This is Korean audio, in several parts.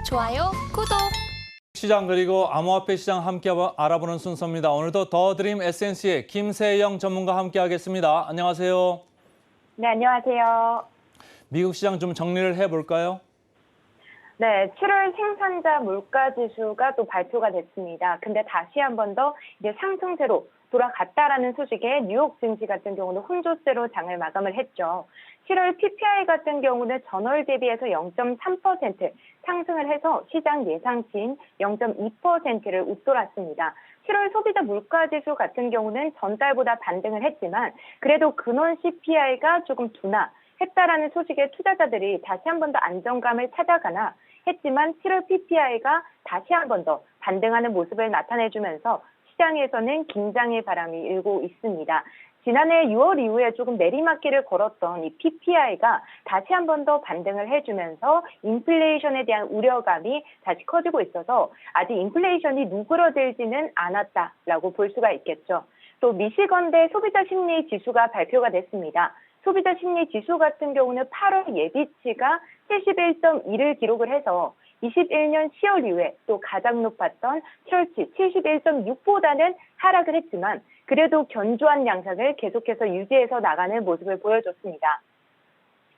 좋아요, 구독. 시장 그리고 암호화폐 시장 함께 알아보는 순서입니다. 오늘도 더 드림 에센스의 김세영 전문가 함께하겠습니다. 안녕하세요. 네, 안녕하세요. 미국 시장 좀 정리를 해볼까요? 네, 7월 생산자 물가 지수가 또 발표가 됐습니다. 근데 다시 한 번 더 이제 상승세로 돌아갔다라는 소식에 뉴욕 증시 같은 경우는 혼조세로 장을 마감을 했죠. 7월 PPI 같은 경우는 전월 대비해서 0.3% 상승을 해서 시장 예상치인 0.2%를 웃돌았습니다. 7월 소비자 물가 지수 같은 경우는 전달보다 반등을 했지만 그래도 근원 CPI가 조금 둔화했다라는 소식에 투자자들이 다시 한 번 더 안정감을 찾아가나 했지만 7월 PPI가 다시 한 번 더 반등하는 모습을 나타내주면서 시장에서는 긴장의 바람이 일고 있습니다. 지난해 6월 이후에 조금 내리막길을 걸었던 이 PPI가 다시 한 번 더 반등을 해주면서 인플레이션에 대한 우려감이 다시 커지고 있어서 아직 인플레이션이 누그러들지는 않았다라고 볼 수가 있겠죠. 또 미시건대 소비자 심리 지수가 발표가 됐습니다. 소비자 심리 지수 같은 경우는 8월 예비치가 71.1을 기록을 해서 21년 10월 이후에 또 가장 높았던 7월치 71.6보다는 하락을 했지만 그래도 견조한 양상을 계속해서 유지해서 나가는 모습을 보여줬습니다.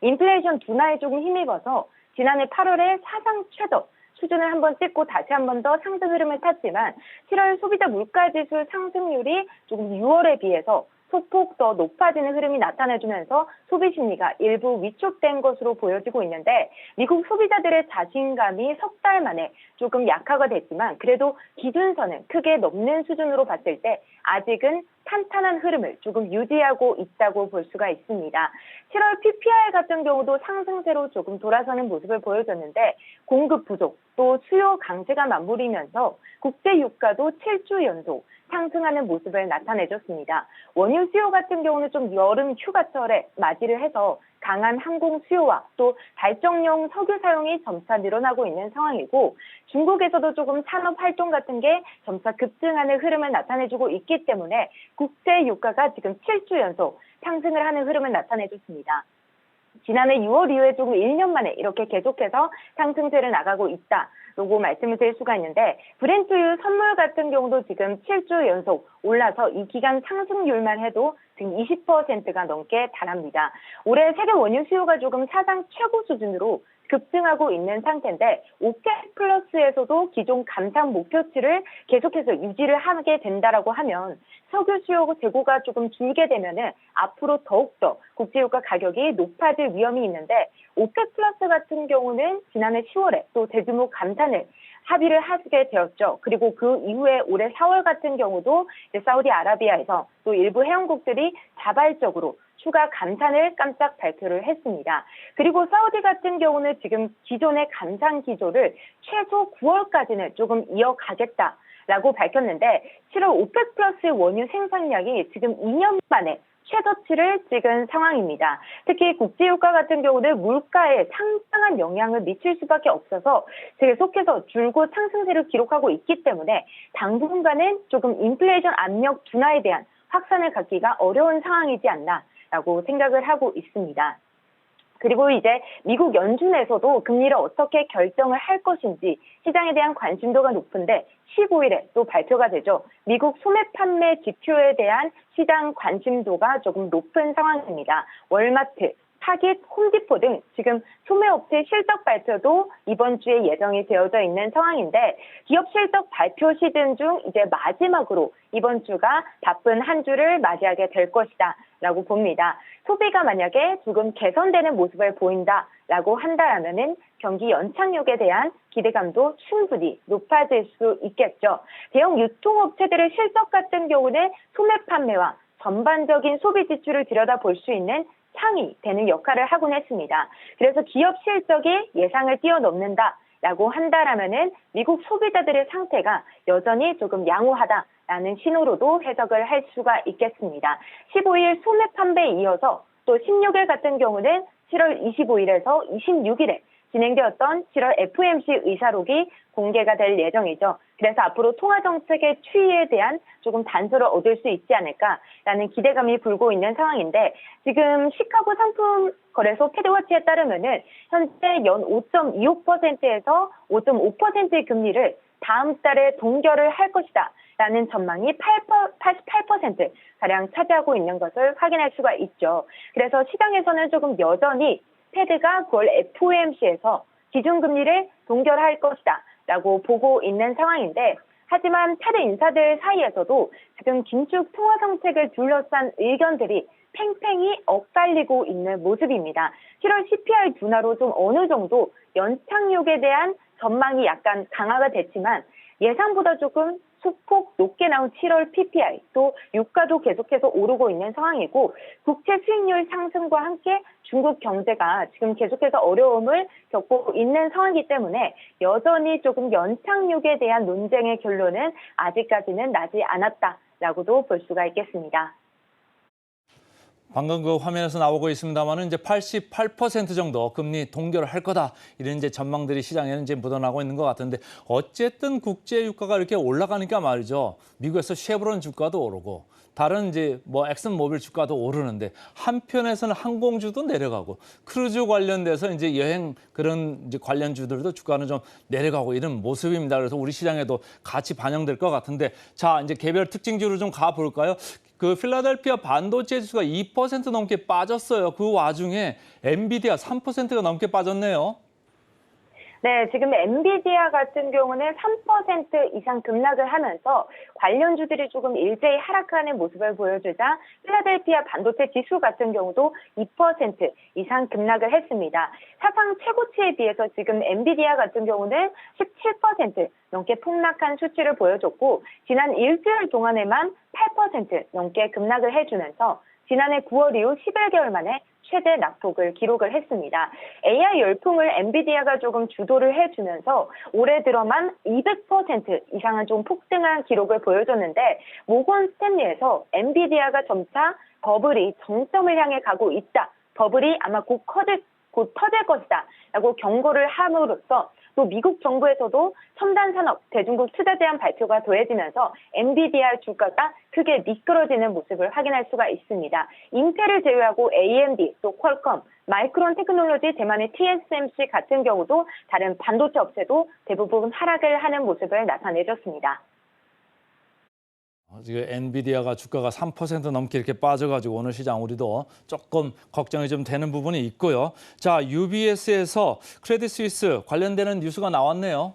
인플레이션 둔화에 조금 힘입어서 지난해 8월에 사상 최저 수준을 한번 찍고 다시 한 번 더 상승 흐름을 탔지만 7월 소비자 물가지수 상승률이 조금 6월에 비해서 소폭 더 높아지는 흐름이 나타나주면서 소비 심리가 일부 위축된 것으로 보여지고 있는데 미국 소비자들의 자신감이 석 달 만에 조금 약화가 됐지만 그래도 기준선은 크게 넘는 수준으로 봤을 때 아직은 탄탄한 흐름을 조금 유지하고 있다고 볼 수가 있습니다. 7월 PPI 같은 경우도 상승세로 조금 돌아서는 모습을 보여줬는데 공급 부족 또 수요 강세가 맞물리면서 국제 유가도 7주 연속 상승하는 모습을 나타내줬습니다. 원유 수요 같은 경우는 좀 여름 휴가철에 맞이를 해서 강한 항공 수요와 또 발전용 석유 사용이 점차 늘어나고 있는 상황이고 중국에서도 조금 산업 활동 같은 게 점차 급증하는 흐름을 나타내주고 있기 때문에 국제 유가가 지금 7주 연속 상승을 하는 흐름을 나타내줬습니다. 지난해 6월 이후에 조금 1년 만에 이렇게 계속해서 상승세를 나가고 있다라고 말씀을 드릴 수가 있는데 브렌트유 선물 같은 경우도 지금 7주 연속 올라서 이 기간 상승률만 해도 지금 20%가 넘게 달합니다. 올해 세계 원유 수요가 조금 사상 최고 수준으로 급증하고 있는 상태인데 오펙 플러스에서도 기존 감산 목표치를 계속해서 유지를 하게 된다라고 하면 석유 수요 재고가 조금 줄게 되면은 앞으로 더욱더 국제유가 가격이 높아질 위험이 있는데 오펙 플러스 같은 경우는 지난해 10월에 또 대규모 감산을 합의를 하게 되었죠. 그리고 그 이후에 올해 4월 같은 경우도 이제 사우디아라비아에서 또 일부 회원국들이 자발적으로 추가 감산을 깜짝 발표를 했습니다. 그리고 사우디 같은 경우는 지금 기존의 감산 기조를 최소 9월까지는 조금 이어가겠다라고 밝혔는데 7월 오펙 플러스 원유 생산량이 지금 2년 만에 최저치를 찍은 상황입니다. 특히 국제유가 같은 경우는 물가에 상당한 영향을 미칠 수밖에 없어서 계속해서 줄곧 상승세를 기록하고 있기 때문에 당분간은 조금 인플레이션 압력 둔화에 대한 확산을 갖기가 어려운 상황이지 않나라고 생각을 하고 있습니다. 그리고 이제 미국 연준에서도 금리를 어떻게 결정을 할 것인지 시장에 대한 관심도가 높은데 15일에 또 발표가 되죠. 미국 소매 판매 지표에 대한 시장 관심도가 조금 높은 상황입니다. 월마트, 타깃, 홈디포 등 지금 소매업체 실적 발표도 이번 주에 예정이 되어져 있는 상황인데 기업 실적 발표 시즌 중 이제 마지막으로 이번 주가 바쁜 한 주를 맞이하게 될 것이다 라고 봅니다. 소비가 만약에 조금 개선되는 모습을 보인다라고 한다면은 경기 연착륙에 대한 기대감도 충분히 높아질 수 있겠죠. 대형 유통업체들의 실적 같은 경우는 소매 판매와 전반적인 소비 지출을 들여다볼 수 있는 창이 되는 역할을 하곤 했습니다. 그래서 기업 실적이 예상을 뛰어넘는다라고 한다면은 미국 소비자들의 상태가 여전히 조금 양호하다라는 신호로도 해석을 할 수가 있겠습니다. 15일 소매 판매에 이어서 또 16일 같은 경우는 7월 25일에서 26일에 진행되었던 7월 FOMC 의사록이 공개가 될 예정이죠. 그래서 앞으로 통화정책의 추이에 대한 조금 단서를 얻을 수 있지 않을까라는 기대감이 불고 있는 상황인데 지금 시카고 상품거래소 패드워치에 따르면은 현재 연 5.25%에서 5.5%의 금리를 다음 달에 동결을 할 것이다. 라는 전망이 88%가량 차지하고 있는 것을 확인할 수가 있죠. 그래서 시장에서는 조금 여전히 패드가 9월 FOMC에서 기준금리를 동결할 것이다 라고 보고 있는 상황인데 하지만 패드 인사들 사이에서도 지금 긴축 통화 정책을 둘러싼 의견들이 팽팽히 엇갈리고 있는 모습입니다. 7월 CPI 둔화로 좀 어느 정도 연착륙에 대한 전망이 약간 강화가 됐지만 예상보다 조금 소폭 높게 나온 7월 PPI, 또 유가도 계속해서 오르고 있는 상황이고 국채 수익률 상승과 함께 중국 경제가 지금 계속해서 어려움을 겪고 있는 상황이기 때문에 여전히 조금 연착륙에 대한 논쟁의 결론은 아직까지는 나지 않았다라고도 볼 수가 있겠습니다. 방금 그 화면에서 나오고 있습니다만은 이제 88% 정도 금리 동결을 할 거다. 이런 이제 전망들이 시장에는 이제 묻어나고 있는 것 같은데 어쨌든 국제 유가가 이렇게 올라가니까 말이죠. 미국에서 쉐브론 주가도 오르고 다른 이제 뭐 엑슨모빌 주가도 오르는데 한편에서는 항공주도 내려가고 크루즈 관련돼서 이제 여행 그런 이제 관련주들도 주가는 좀 내려가고 이런 모습입니다. 그래서 우리 시장에도 같이 반영될 것 같은데 자 이제 개별 특징주로 좀 가볼까요? 그 필라델피아 반도체 지수가 2% 넘게 빠졌어요. 그 와중에 엔비디아 3%가 넘게 빠졌네요. 네, 지금 엔비디아 같은 경우는 3% 이상 급락을 하면서 관련주들이 조금 일제히 하락하는 모습을 보여주자 필라델피아 반도체 지수 같은 경우도 2% 이상 급락을 했습니다. 사상 최고치에 비해서 지금 엔비디아 같은 경우는 17% 넘게 폭락한 수치를 보여줬고 지난 일주일 동안에만 8% 넘게 급락을 해주면서 지난해 9월 이후 11개월 만에 최대 낙폭을 기록을 했습니다. AI 열풍을 엔비디아가 조금 주도를 해주면서 올해 들어만 200% 이상은 좀 폭등한 기록을 보여줬는데 모건 스탠리에서 엔비디아가 점차 버블이 정점을 향해 가고 있다. 버블이 아마 곧 터질 것이다. 라고 경고를 함으로써 또 미국 정부에서도 첨단 산업 대중국 투자 제한 발표가 더해지면서 엔비디아 주가가 크게 미끄러지는 모습을 확인할 수가 있습니다. 인텔을 제외하고 AMD, 또 퀄컴, 마이크론 테크놀로지, 대만의 TSMC 같은 경우도 다른 반도체 업체도 대부분 하락을 하는 모습을 나타내줬습니다. 지금 엔비디아가 주가가 3% 넘게 이렇게 빠져가지고 오늘 시장 우리도 조금 걱정이 좀 되는 부분이 있고요. 자, UBS에서 크레딧 스위스 관련되는 뉴스가 나왔네요.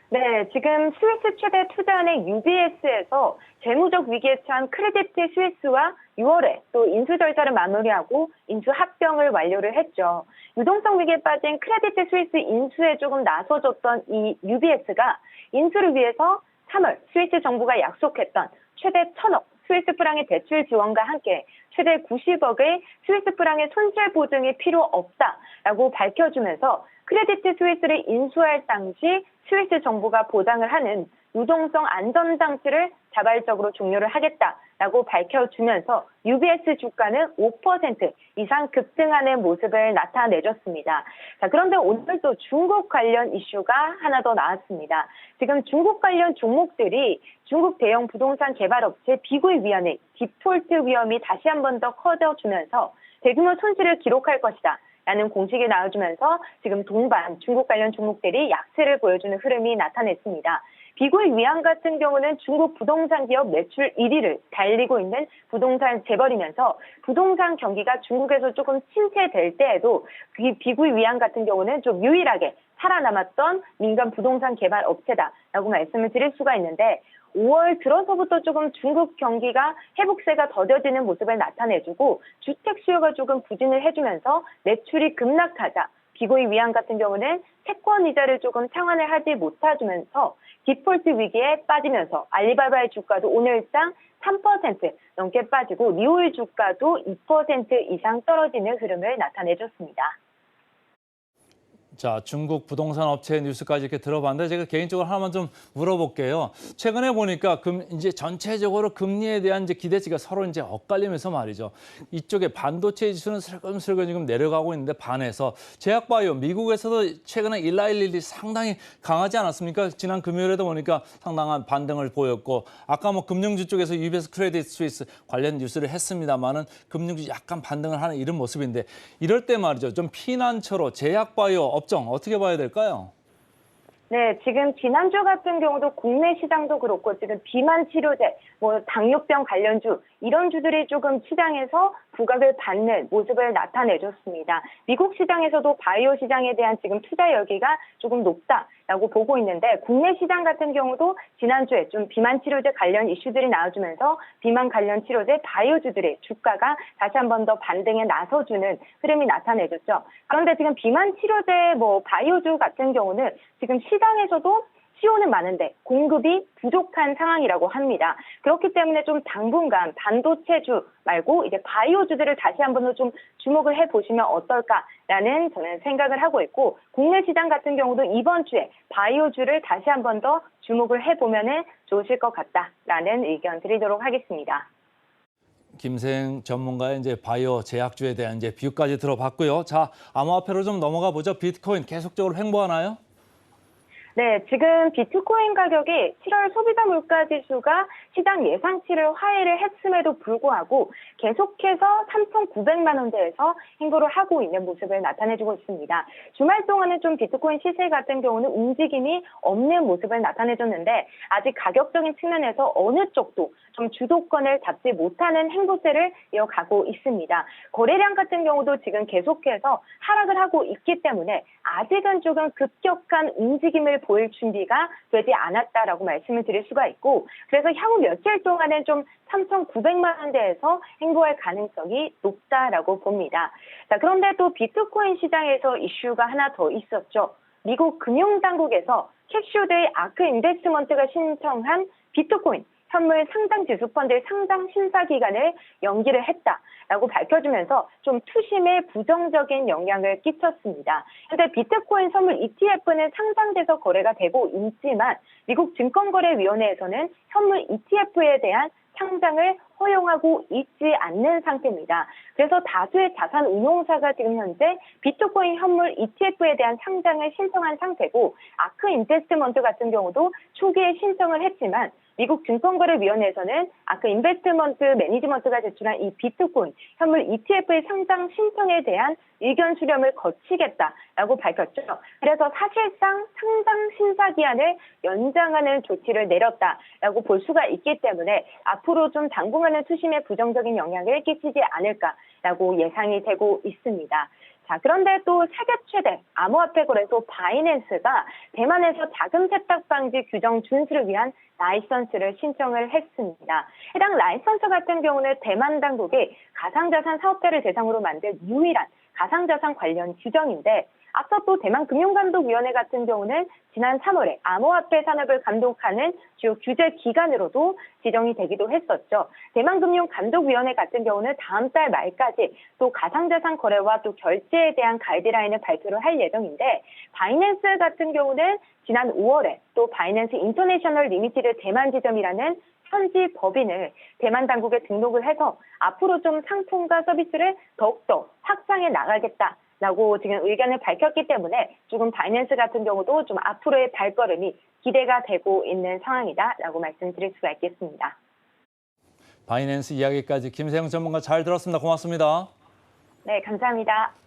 네, 지금 스위스 최대 투자은행 UBS에서 재무적 위기에 처한 크레딧 스위스와 6월에 또 인수 절차를 마무리하고 인수 합병을 완료를 했죠. 유동성 위기에 빠진 크레딧 스위스 인수에 조금 나서줬던 이 UBS가 인수를 위해서 3월 스위스 정부가 약속했던 최대 1,000억 스위스 프랑의 대출 지원과 함께 최대 90억의 스위스 프랑의 손실 보증이 필요 없다라고 밝혀주면서 크레딧 스위스를 인수할 당시 스위스 정부가 보장을 하는 유동성 안전장치를 자발적으로 종료를 하겠다라고 밝혀주면서 UBS 주가는 5% 이상 급등하는 모습을 나타내줬습니다. 자, 그런데 오늘 또 중국 관련 이슈가 하나 더 나왔습니다. 지금 중국 관련 종목들이 중국 대형 부동산 개발업체 비구이 위안의 디폴트 위험이 다시 한 번 더 커져주면서 대규모 손실을 기록할 것이다. 라는 공식이 나와주면서 지금 동반 중국 관련 종목들이 약세를 보여주는 흐름이 나타냈습니다. 비구이 위안 같은 경우는 중국 부동산 기업 매출 1위를 달리고 있는 부동산 재벌이면서 부동산 경기가 중국에서 조금 침체될 때에도 그 비구이 위안 같은 경우는 좀 유일하게 살아남았던 민간 부동산 개발 업체다라고 말씀을 드릴 수가 있는데 5월 들어서부터 조금 중국 경기가 회복세가 더뎌지는 모습을 나타내주고 주택 수요가 조금 부진을 해주면서 매출이 급락하자 비구이 위안 같은 경우는 채권 이자를 조금 상환을 하지 못해주면서 디폴트 위기에 빠지면서 알리바바의 주가도 오늘장 3% 넘게 빠지고 리올 주가도 2% 이상 떨어지는 흐름을 나타내줬습니다. 자, 중국 부동산 업체 뉴스까지 이렇게 들어봤는데 제가 개인적으로 하나만 좀 물어볼게요. 최근에 보니까 이제 전체적으로 금리에 대한 이제 기대치가 서로 이제 엇갈리면서 말이죠. 이쪽에 반도체 지수는 슬금슬금 지금 내려가고 있는데 반해서 제약바이오 미국에서도 최근에 일라일릴이 상당히 강하지 않았습니까? 지난 금요일에도 보니까 상당한 반등을 보였고 아까 뭐 금융주 쪽에서 UBS 크레딧 스위스 관련 뉴스를 했습니다만은 금융주 약간 반등을 하는 이런 모습인데 이럴 때 말이죠. 좀 피난처로 제약바이오 업종 어떻게 봐야 될까요? 네, 지금 지난주 같은 경우도 국내 시장도 그렇고 지금 비만 치료제, 당뇨병 관련주 이런 주들이 조금 시장에서 부각을 받는 모습을 나타내줬습니다. 미국 시장에서도 바이오 시장에 대한 지금 투자 열기가 조금 높다라고 보고 있는데 국내 시장 같은 경우도 지난주에 좀 비만 치료제 관련 이슈들이 나와주면서 비만 관련 치료제 바이오주들의 주가가 다시 한 번 더 반등에 나서주는 흐름이 나타내줬죠. 그런데 지금 비만 치료제 바이오주 같은 경우는 지금 시장에서도 수요는 많은데 공급이 부족한 상황이라고 합니다. 그렇기 때문에 좀 당분간 반도체주 말고 이제 바이오주들을 다시 한번 더 좀 주목을 해보시면 어떨까라는 저는 생각을 하고 있고 국내 시장 같은 경우도 이번 주에 바이오주를 다시 한번 더 주목을 해보면 좋으실 것 같다라는 의견 드리도록 하겠습니다. 김생 전문가의 이제 바이오 제약주에 대한 이제 비유까지 들어봤고요. 자, 암호화폐로 좀 넘어가 보죠. 비트코인 계속적으로 횡보하나요? 네, 지금 비트코인 가격이 7월 소비자 물가 지수가 시장 예상치를 하회를 했음에도 불구하고 계속해서 3,900만 원대에서 행보를 하고 있는 모습을 나타내주고 있습니다. 주말 동안은 좀 비트코인 시세 같은 경우는 움직임이 없는 모습을 나타내줬는데 아직 가격적인 측면에서 어느 쪽도 좀 주도권을 잡지 못하는 행보세를 이어가고 있습니다. 거래량 같은 경우도 지금 계속해서 하락을 하고 있기 때문에 아직은 조금 급격한 움직임을 보일 준비가 되지 않았다라고 말씀을 드릴 수가 있고 그래서 향후 며칠 동안은 좀 3,900만 원대에서 행보할 가능성이 높다라고 봅니다. 자, 그런데 또 비트코인 시장에서 이슈가 하나 더 있었죠. 미국 금융당국에서 캡슐드의 아크 인베스트먼트가 신청한 비트코인 현물 상장 지수 펀드의 상장 심사 기간을 연기를 했다라고 밝혀주면서 좀 투심에 부정적인 영향을 끼쳤습니다. 현재 비트코인 선물 ETF는 상장돼서 거래가 되고 있지만 미국 증권거래위원회에서는 현물 ETF에 대한 상장을 허용하고 있지 않는 상태입니다. 그래서 다수의 자산 운용사가 지금 현재 비트코인 현물 ETF에 대한 상장을 신청한 상태고 아크 인베스트먼트 같은 경우도 초기에 신청을 했지만 미국 증권거래위원회에서는 아크 인베스트먼트 매니지먼트가 제출한 이 비트코인 현물 ETF의 상장 신청에 대한 의견 수렴을 거치겠다라고 밝혔죠. 그래서 사실상 상장 심사 기한을 연장하는 조치를 내렸다라고 볼 수가 있기 때문에 앞으로 좀 당분간은 투심에 부정적인 영향을 끼치지 않을까라고 예상이 되고 있습니다. 자, 그런데 또 세계 최대 암호화폐 거래소 바이낸스가 대만에서 자금 세탁 방지 규정 준수를 위한 라이선스를 신청을 했습니다. 해당 라이선스 같은 경우는 대만 당국이 가상자산 사업자를 대상으로 만든 유일한 가상자산 관련 규정인데 앞서 또 대만금융감독위원회 같은 경우는 지난 3월에 암호화폐 산업을 감독하는 주요 규제 기관으로도 지정이 되기도 했었죠. 대만금융감독위원회 같은 경우는 다음 달 말까지 또 가상자산 거래와 또 결제에 대한 가이드라인을 발표를 할 예정인데 바이낸스 같은 경우는 지난 5월에 또 바이낸스 인터내셔널 리미티드 대만 지점이라는 현지 법인을 대만 당국에 등록을 해서 앞으로 좀 상품과 서비스를 더욱더 확장해 나가겠다라고 지금 의견을 밝혔기 때문에 조금 바이낸스 같은 경우도 좀 앞으로의 발걸음이 기대가 되고 있는 상황이다라고 말씀드릴 수가 있겠습니다. 바이낸스 이야기까지 김세영 전문가 잘 들었습니다. 고맙습니다. 네, 감사합니다.